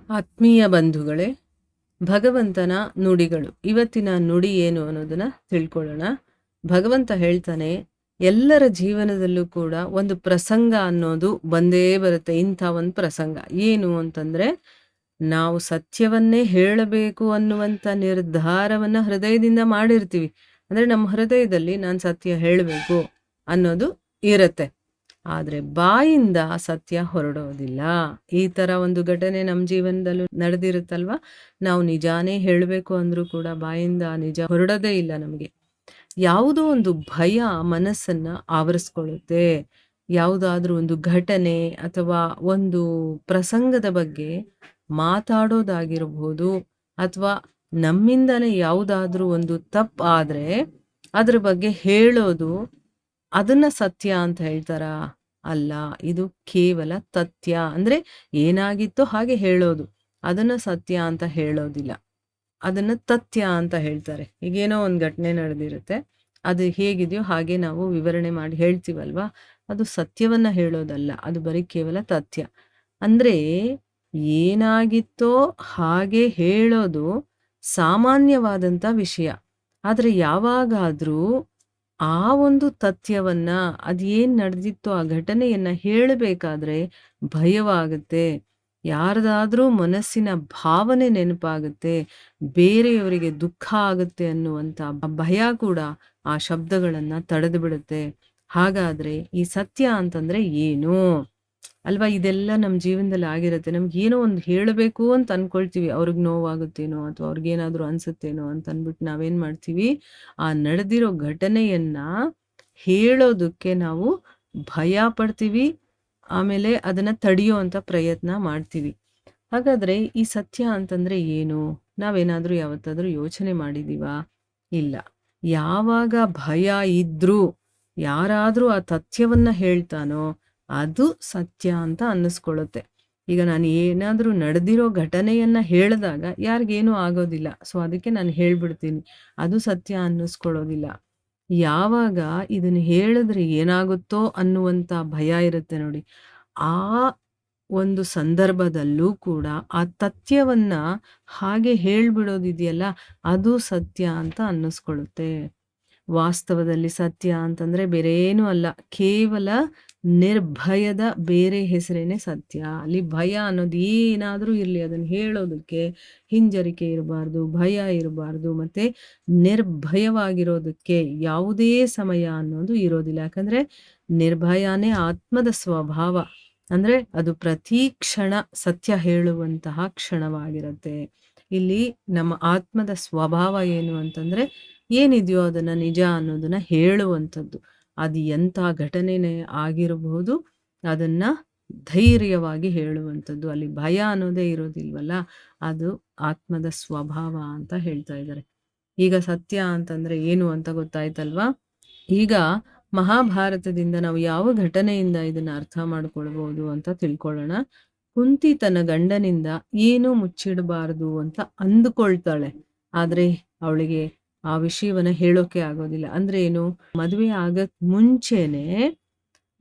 ಆತ್ಮೀಯ ಬಂಧುಗಳೇ, ಭಗವಂತನ ನುಡಿಗಳು. ಇವತ್ತಿನ ನುಡಿ ಏನು ಅನ್ನೋದನ್ನ ತಿಳ್ಕೊಳ್ಳೋಣ. ಭಗವಂತ ಹೇಳ್ತಾನೆ, ಎಲ್ಲರ ಜೀವನದಲ್ಲೂ ಕೂಡ ಒಂದು ಪ್ರಸಂಗ ಅನ್ನೋದು ಬಂದೇ ಬರುತ್ತೆ. ಇಂಥ ಒಂದು ಪ್ರಸಂಗ ಏನು ಅಂತಂದ್ರೆ, ನಾವು ಸತ್ಯವನ್ನೇ ಹೇಳಬೇಕು ಅನ್ನುವಂಥ ನಿರ್ಧಾರವನ್ನ ಹೃದಯದಿಂದ ಮಾಡಿರ್ತೀವಿ. ಅಂದ್ರೆ ನಮ್ಮ ಹೃದಯದಲ್ಲಿ ನಾನು ಸತ್ಯ ಹೇಳಬೇಕು ಅನ್ನೋದು ಇರತ್ತೆ. ಆದ್ರೆ ಬಾಯಿಂದ ಸತ್ಯ ಹೊರಡೋದಿಲ್ಲ. ಈ ತರ ಒಂದು ಘಟನೆ ನಮ್ಮ ಜೀವನದಲ್ಲೂ ನಡೆದಿರುತ್ತಲ್ವಾ? ನಾವು ನಿಜಾನೇ ಹೇಳಬೇಕು ಅಂದ್ರೂ ಕೂಡ ಬಾಯಿಂದ ಆ ನಿಜ ಹೊರಡೋದೇ ಇಲ್ಲ ನಮಗೆ. ಯಾವುದೋ ಒಂದು ಭಯ ಮನಸ್ಸನ್ನ ಆವರಿಸ್ಕೊಳ್ಳುತ್ತೆ. ಯಾವುದಾದ್ರೂ ಒಂದು ಘಟನೆ ಅಥವಾ ಒಂದು ಪ್ರಸಂಗದ ಬಗ್ಗೆ ಮಾತಾಡೋದಾಗಿರಬಹುದು, ಅಥವಾ ನಮ್ಮಿಂದನೇ ಯಾವುದಾದ್ರೂ ಒಂದು ತಪ್ಪು ಆದ್ರೆ ಅದ್ರ ಬಗ್ಗೆ ಹೇಳೋದು, ಅದನ್ನ ಸತ್ಯ ಅಂತ ಹೇಳ್ತಾರಾ? ಅಲ್ಲ. ಇದು ಕೇವಲ ತಥ್ಯ. ಅಂದ್ರೆ ಏನಾಗಿತ್ತೋ ಹಾಗೆ ಹೇಳೋದು. ಅದನ್ನ ಸತ್ಯ ಅಂತ ಹೇಳೋದಿಲ್ಲ. ಅದನ್ನ ತಥ್ಯ ಅಂತ ಹೇಳ್ತಾರೆ. ಈಗೇನೋ ಒಂದು ಘಟನೆ ನಡೆದಿರುತ್ತೆ. ಅದು ಹೇಗಿದೆಯೋ ಹಾಗೆ ನಾವು ವಿವರಣೆ ಮಾಡಿ ಹೇಳ್ತೀವಲ್ವಾ? ಅದು ಸತ್ಯವನ್ನ ಹೇಳೋದಲ್ಲ. ಅದು ಬರೀ ಕೇವಲ ತಥ್ಯ. ಅಂದ್ರೆ ಏನಾಗಿತ್ತೋ ಹಾಗೆ ಹೇಳೋದು ಸಾಮಾನ್ಯವಾದಂಥ ವಿಷಯ. ಆದ್ರೆ ಯಾವಾಗಾದ್ರೂ ಆ ಒಂದು ತಥ್ಯವನ್ನ, ಅದೇನ್ ನಡೆದಿತ್ತೋ ಆ ಘಟನೆಯನ್ನ ಹೇಳಬೇಕಾದ್ರೆ ಭಯವಾಗುತ್ತೆ. ಯಾರದಾದ್ರೂ ಮನಸ್ಸಿನ ಭಾವನೆ ನೆನಪಾಗುತ್ತೆ. ಬೇರೆಯವರಿಗೆ ದುಃಖ ಆಗುತ್ತೆ ಅನ್ನುವಂಥ ಭಯ ಕೂಡ ಆ ಶಬ್ದಗಳನ್ನ ತಡೆದು ಬಿಡುತ್ತೆ. ಹಾಗಾದ್ರೆ ಈ ಸತ್ಯ ಅಂತಂದ್ರೆ ಏನು ಅಲ್ವಾ? ಇದೆಲ್ಲ ನಮ್ಮ ಜೀವನದಲ್ಲಿ ಆಗಿರುತ್ತೆ. ನಮ್ಗೇನೋ ಒಂದು ಹೇಳಬೇಕು ಅಂತ ಅನ್ಕೊಳ್ತೀವಿ. ಅವ್ರಿಗೆ ನೋವಾಗುತ್ತೇನೋ ಅಥವಾ ಅವ್ರಿಗೇನಾದ್ರೂ ಅನ್ಸುತ್ತೇನೋ ಅಂತ ಅಂದ್ಬಿಟ್ಟು ನಾವೇನ್ ಮಾಡ್ತೀವಿ, ಆ ನಡೆದಿರೋ ಘಟನೆಯನ್ನ ಹೇಳೋದಕ್ಕೆ ನಾವು ಭಯ ಪಡ್ತೀವಿ. ಆಮೇಲೆ ಅದನ್ನ ತಡೆಯುವಂತ ಪ್ರಯತ್ನ ಮಾಡ್ತೀವಿ. ಹಾಗಾದ್ರೆ ಈ ಸತ್ಯ ಅಂತಂದ್ರೆ ಏನು? ನಾವೇನಾದ್ರೂ ಯಾವತ್ತಾದ್ರೂ ಯೋಚನೆ ಮಾಡಿದೀವಾ? ಇಲ್ಲ. ಯಾವಾಗ ಭಯ ಇದ್ರೂ ಯಾರಾದ್ರೂ ಆ ತಥ್ಯವನ್ನ ಹೇಳ್ತಾನೋ ಅದು ಸತ್ಯ ಅಂತ ಅನ್ನಿಸ್ಕೊಳ್ಳುತ್ತೆ. ಈಗ ನಾನು ಏನಾದ್ರೂ ನಡೆದಿರೋ ಘಟನೆಯನ್ನ ಹೇಳಿದಾಗ ಯಾರಿಗೇನೂ ಆಗೋದಿಲ್ಲ. ಸೊ ಅದಕ್ಕೆ ನಾನು ಹೇಳ್ಬಿಡ್ತೀನಿ. ಅದು ಸತ್ಯ ಅನ್ನಿಸ್ಕೊಳ್ಳೋದಿಲ್ಲ. ಯಾವಾಗ ಇದನ್ನ ಹೇಳಿದ್ರೆ ಏನಾಗುತ್ತೋ ಅನ್ನುವಂಥ ಭಯ ಇರುತ್ತೆ ನೋಡಿ, ಆ ಒಂದು ಸಂದರ್ಭದಲ್ಲೂ ಕೂಡ ಆ ತಥ್ಯವನ್ನ ಹಾಗೆ ಹೇಳ್ಬಿಡೋದಿದೆಯಲ್ಲ, ಅದು ಸತ್ಯ ಅಂತ ಅನ್ನಿಸ್ಕೊಳ್ಳುತ್ತೆ. ವಾಸ್ತವದಲ್ಲಿ ಸತ್ಯ ಅಂತಂದ್ರೆ ಬೇರೆ ಏನೂ ಅಲ್ಲ, ಕೇವಲ ನಿರ್ಭಯದ ಬೇರೆ ಹೆಸರೇನೆ ಸತ್ಯ. ಅಲ್ಲಿ ಭಯ ಅನ್ನೋದು ಏನಾದ್ರೂ ಇರ್ಲಿ, ಅದನ್ನ ಹೇಳೋದಕ್ಕೆ ಹಿಂಜರಿಕೆ ಇರಬಾರ್ದು, ಭಯ ಇರಬಾರ್ದು, ಮತ್ತೆ ನಿರ್ಭಯವಾಗಿರೋದಕ್ಕೆ ಯಾವುದೇ ಸಮಯ ಅನ್ನೋದು ಇರೋದಿಲ್ಲ. ಯಾಕಂದ್ರೆ ನಿರ್ಭಯನೇ ಆತ್ಮದ ಸ್ವಭಾವ. ಅಂದ್ರೆ ಅದು ಪ್ರತಿ ಕ್ಷಣ ಸತ್ಯ ಹೇಳುವಂತಹ ಕ್ಷಣವಾಗಿರುತ್ತೆ. ಇಲ್ಲಿ ನಮ್ಮ ಆತ್ಮದ ಸ್ವಭಾವ ಏನು ಅಂತಂದ್ರೆ, ಏನಿದೆಯೋ ಅದನ್ನ ನಿಜ ಅನ್ನೋದನ್ನ ಹೇಳುವಂಥದ್ದು. ಅದು ಎಂಥ ಘಟನೆನೇ ಆಗಿರಬಹುದು, ಅದನ್ನ ಧೈರ್ಯವಾಗಿ ಹೇಳುವಂಥದ್ದು. ಅಲ್ಲಿ ಭಯ ಅನ್ನೋದೇ ಇರೋದಿಲ್ವಲ್ಲ, ಅದು ಆತ್ಮದ ಸ್ವಭಾವ ಅಂತ ಹೇಳ್ತಾ ಇದ್ದಾರೆ. ಈಗ ಸತ್ಯ ಅಂತಂದ್ರೆ ಏನು ಅಂತ ಗೊತ್ತಾಯ್ತಲ್ವಾ? ಈಗ ಮಹಾಭಾರತದಿಂದ ನಾವು ಯಾವ ಘಟನೆಯಿಂದ ಇದನ್ನ ಅರ್ಥ ಮಾಡ್ಕೊಳ್ಬಹುದು ಅಂತ ತಿಳ್ಕೊಳ್ಳೋಣ. ಕುಂತಿ ತನ್ನ ಗಂಡನಿಂದ ಏನೂ ಮುಚ್ಚಿಡಬಾರದು ಅಂತ ಅಂದುಕೊಳ್ತಾಳೆ. ಆದ್ರೆ ಅವಳಿಗೆ ಆ ವಿಷಯವನ್ನ ಹೇಳೋಕೆ ಆಗೋದಿಲ್ಲ. ಅಂದ್ರೆ ಏನು? ಮದುವೆ ಆಗಕ್ ಮುಂಚೆನೆ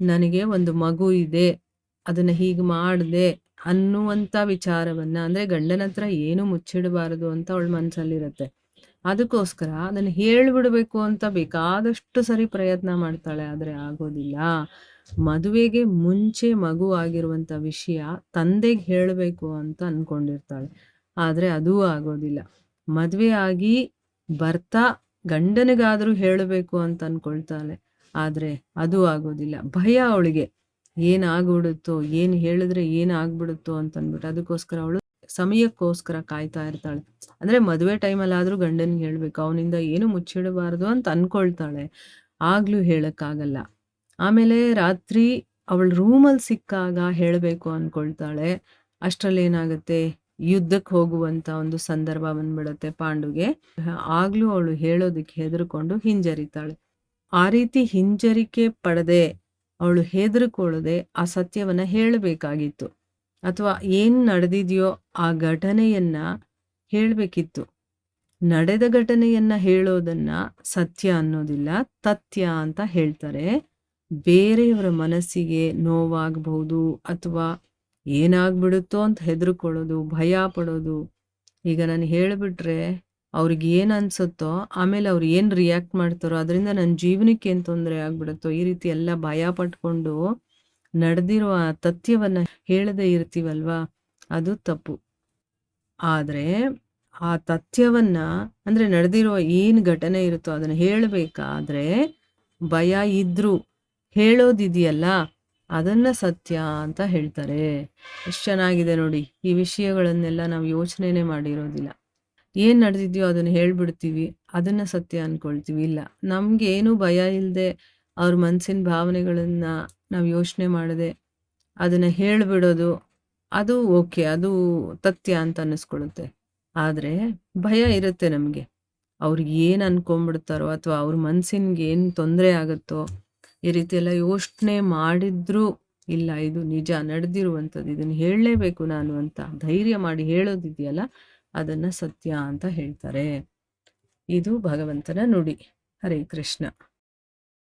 ನನಗೆ ಒಂದು ಮಗು ಇದೆ, ಅದನ್ನ ಹೀಗೆ ಮಾಡ್ದೆ ಅನ್ನುವಂಥ ವಿಚಾರವನ್ನ, ಅಂದ್ರೆ ಗಂಡನ ಹತ್ರ ಏನು ಮುಚ್ಚಿಡಬಾರದು ಅಂತ ಅವಳ ಮನ್ಸಲ್ಲಿರತ್ತೆ. ಅದಕ್ಕೋಸ್ಕರ ಅದನ್ನ ಹೇಳ್ಬಿಡ್ಬೇಕು ಅಂತ ಬೇಕಾದಷ್ಟು ಸರಿ ಪ್ರಯತ್ನ ಮಾಡ್ತಾಳೆ. ಆದ್ರೆ ಆಗೋದಿಲ್ಲ. ಮದುವೆಗೆ ಮುಂಚೆ ಮಗು ಆಗಿರುವಂತ ವಿಷಯ ತಂದೆಗೆ ಹೇಳಬೇಕು ಅಂತ ಅನ್ಕೊಂಡಿರ್ತಾಳೆ. ಆದ್ರೆ ಅದೂ ಆಗೋದಿಲ್ಲ. ಮದುವೆ ಆಗಿ ಬರ್ತಾ ಗಂಡನಿಗಾದ್ರೂ ಹೇಳಬೇಕು ಅಂತ ಅನ್ಕೊಳ್ತಾಳೆ. ಆದ್ರೆ ಅದು ಆಗೋದಿಲ್ಲ. ಭಯ ಅವಳಿಗೆ, ಏನಾಗ್ಬಿಡುತ್ತೋ, ಏನ್ ಹೇಳಿದ್ರೆ ಏನಾಗ್ಬಿಡುತ್ತೋ ಅಂತ ಅಂದ್ಬಿಟ್ಟು ಅದಕ್ಕೋಸ್ಕರ ಅವಳು ಸಮಯಕ್ಕೋಸ್ಕರ ಕಾಯ್ತಾ ಇರ್ತಾಳೆ. ಅಂದ್ರೆ ಮದುವೆ ಟೈಮಲ್ಲಾದ್ರೂ ಗಂಡನ್ಗೆ ಹೇಳ್ಬೇಕು, ಅವನಿಂದ ಏನು ಮುಚ್ಚಿಡಬಾರದು ಅಂತ ಅನ್ಕೊಳ್ತಾಳೆ. ಆಗ್ಲೂ ಹೇಳಕ್ಕಾಗಲ್ಲ. ಆಮೇಲೆ ರಾತ್ರಿ ಅವಳ ರೂಮಲ್ಲಿ ಸಿಕ್ಕಾಗ ಹೇಳಬೇಕು ಅನ್ಕೊಳ್ತಾಳೆ. ಅಷ್ಟ್ರಲ್ಲಿ ಏನಾಗುತ್ತೆ, ಯುದ್ಧಕ್ಕೆ ಹೋಗುವಂತ ಒಂದು ಸಂದರ್ಭ ಬಂದ್ಬಿಡತ್ತೆ ಪಾಂಡುಗೆ. ಆಗ್ಲೂ ಅವಳು ಹೇಳೋದಕ್ಕೆ ಹೆದರ್ಕೊಂಡು ಹಿಂಜರಿತಾಳೆ. ಆ ರೀತಿ ಹಿಂಜರಿಕೆ ಪಡದೆ, ಅವಳು ಹೆದರ್ಕೊಳ್ಳದೆ ಆ ಸತ್ಯವನ್ನ ಹೇಳಬೇಕಾಗಿತ್ತು. ಅಥವಾ ಏನ್ ನಡೆದಿದೆಯೋ ಆ ಘಟನೆಯನ್ನ ಹೇಳ್ಬೇಕಿತ್ತು. ನಡೆದ ಘಟನೆಯನ್ನ ಹೇಳೋದನ್ನ ಸತ್ಯ ಅನ್ನೋದಿಲ್ಲ, ತಥ್ಯ ಅಂತ ಹೇಳ್ತಾರೆ. ಬೇರೆಯವರ ಮನಸ್ಸಿಗೆ ನೋವಾಗಬಹುದು ಅಥವಾ ಏನಾಗ್ಬಿಡುತ್ತೋ ಅಂತ ಹೆದರ್ಕೊಳ್ಳೋದು, ಭಯ ಪಡೋದು. ಈಗ ನಾನು ಹೇಳಿಬಿಟ್ರೆ ಅವ್ರಿಗೆ ಏನು ಅನ್ಸುತ್ತೋ, ಆಮೇಲೆ ಅವ್ರು ಏನು ರಿಯಾಕ್ಟ್ ಮಾಡ್ತಾರೋ ಅದರಿಂದ ನನ್ನ ಜೀವನಕ್ಕೆ ಏನು ತೊಂದರೆ ಆಗ್ಬಿಡುತ್ತೋ, ಈ ರೀತಿ ಎಲ್ಲ ಭಯ ಪಟ್ಕೊಂಡು ನಡೆದಿರುವ ತಥ್ಯವನ್ನು ಹೇಳದೇ ಇರ್ತೀವಲ್ವಾ, ಅದು ತಪ್ಪು. ಆದರೆ ಆ ತಥ್ಯವನ್ನ ಅಂದರೆ ನಡೆದಿರೋ ಏನು ಘಟನೆ ಇರುತ್ತೋ ಅದನ್ನು ಹೇಳಬೇಕಾದ್ರೆ ಭಯ ಇದ್ರೂ ಹೇಳೋದಿದೆಯಲ್ಲ, ಅದನ್ನು ಸತ್ಯ ಅಂತ ಹೇಳ್ತಾರೆ. ಎಷ್ಟು ಚೆನ್ನಾಗಿದೆ ನೋಡಿ. ಈ ವಿಷಯಗಳನ್ನೆಲ್ಲ ನಾವು ಯೋಚನೆನೇ ಮಾಡಿರೋದಿಲ್ಲ. ಏನು ನಡೆದಿದೆಯೋ ಅದನ್ನು ಹೇಳ್ಬಿಡ್ತೀವಿ, ಅದನ್ನು ಸತ್ಯ ಅಂದ್ಕೊಳ್ತೀವಿ. ಇಲ್ಲ, ನಮ್ಗೆ ಏನೂ ಭಯ ಇಲ್ಲದೆ ಅವ್ರ ಮನಸ್ಸಿನ ಭಾವನೆಗಳನ್ನು ನಾವು ಯೋಚನೆ ಮಾಡದೆ ಅದನ್ನು ಹೇಳಿಬಿಡೋದು, ಅದು ಓಕೆ, ಅದು ತಥ್ಯ ಅಂತ ಅನ್ನಿಸ್ಕೊಳ್ಳುತ್ತೆ. ಆದರೆ ಭಯ ಇರುತ್ತೆ ನಮಗೆ, ಅವ್ರಿಗೆ ಏನು ಅನ್ಕೊಂಡ್ಬಿಡ್ತಾರೋ ಅಥವಾ ಅವ್ರ ಮನಸ್ಸಿನ್ಗೆ ಏನು ತೊಂದರೆ ಆಗುತ್ತೋ, ಈ ರೀತಿ ಎಲ್ಲ ಯೋಚನೆ ಮಾಡಿದ್ರೂ ಇಲ್ಲ ಇದು ನಿಜ ನಡೆದಿರುವಂಥದ್ದು, ಇದನ್ನು ಹೇಳಲೇಬೇಕು ನಾನು ಅಂತ ಧೈರ್ಯ ಮಾಡಿ ಹೇಳೋದಿದೆಯಲ್ಲ, ಅದನ್ನು ಸತ್ಯ ಅಂತ ಹೇಳ್ತಾರೆ. ಇದು ಭಗವಂತನ ನುಡಿ. ಹರೇ ಕೃಷ್ಣ.